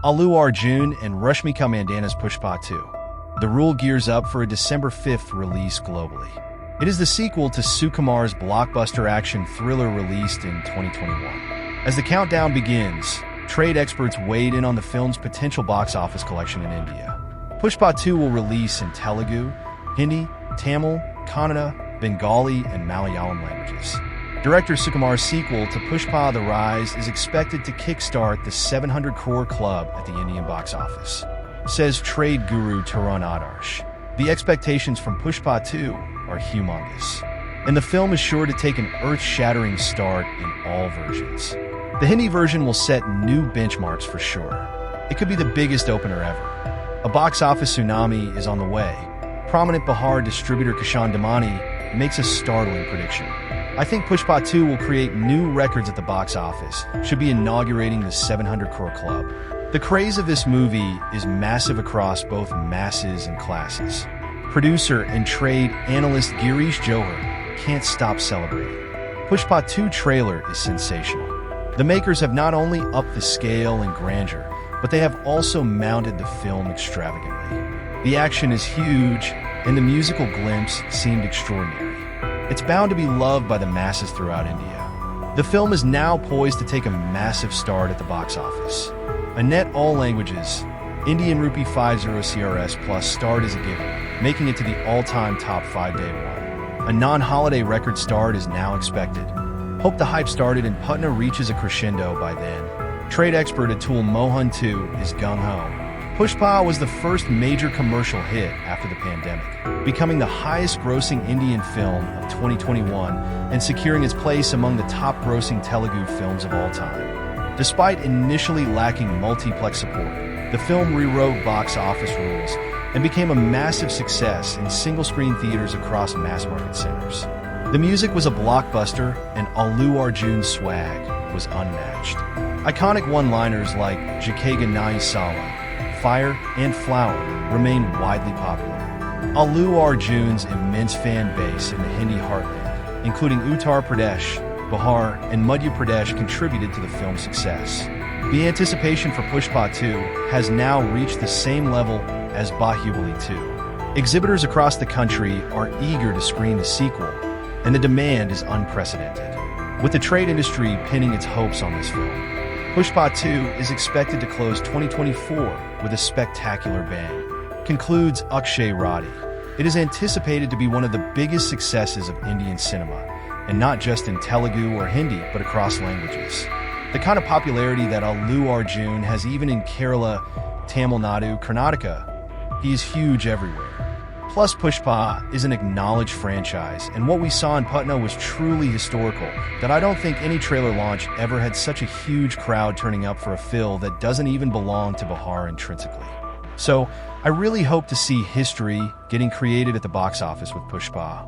Allu Arjun and Rashmika Mandanna's Pushpa 2. The rule gears up for a December 5th release globally. It is the sequel to Sukumar's blockbuster action thriller released in 2021. As the countdown begins, trade experts weighed in on the film's potential box office collection in India. Pushpa 2 will release in Telugu, Hindi, Tamil, Kannada, Bengali, and Malayalam languages. Director Sukumar's sequel to Pushpa The Rise is expected to kickstart the 700 crore club at the Indian box office, says trade guru Tarun Adarsh. The expectations from Pushpa 2 are humongous, and the film is sure to take an earth-shattering start in all versions. The Hindi version will set new benchmarks for sure. It could be the biggest opener ever. A box office tsunami is on the way. Prominent Bihar distributor Kishan Damani makes a startling prediction. I think Pushpa 2 will create new records at the box office, should be inaugurating the 700 crore club. The craze of this movie is massive across both masses and classes. Producer and trade analyst Girish Johar can't stop celebrating. Pushpa 2 trailer is sensational. The makers have not only upped the scale and grandeur, but they have also mounted the film extravagantly. The action is huge, and the musical glimpse seemed extraordinary. It's bound to be loved by the masses throughout India. The film is now poised to take a massive start at the box office. A net all languages, Indian rupee 50 CRS plus start is a given, making it to the all-time top 5-day one. A non-holiday record start is now expected. Hope the hype started and Patna reaches a crescendo by then. Trade expert Atul Mohan 2 is gung-ho. Pushpa was the first major commercial hit after the pandemic, becoming the highest-grossing Indian film of 2021 and securing its place among the top-grossing Telugu films of all time. Despite initially lacking multiplex support, the film rewrote box office rules and became a massive success in single-screen theaters across mass-market centers. The music was a blockbuster, and Allu Arjun's swag was unmatched. Iconic one-liners like Jakega Nai Sala, Fire, and Flower remain widely popular. Allu Arjun's immense fan base in the Hindi heartland, including Uttar Pradesh, Bihar, and Madhya Pradesh, contributed to the film's success. The anticipation for Pushpa 2 has now reached the same level as Bahubali 2. Exhibitors across the country are eager to screen the sequel, and the demand is unprecedented. With the trade industry pinning its hopes on this film, Pushpa 2 is expected to close 2024 with a spectacular bang, concludes Akshay Reddy. It is anticipated to be one of the biggest successes of Indian cinema, and not just in Telugu or Hindi, but across languages. The kind of popularity that Allu Arjun has even in Kerala, Tamil Nadu, Karnataka, he is huge everywhere. Plus, Pushpa is an acknowledged franchise, and what we saw in Patna was truly historical, that I don't think any trailer launch ever had such a huge crowd turning up for a film that doesn't even belong to Bihar intrinsically. So, I really hope to see history getting created at the box office with Pushpa.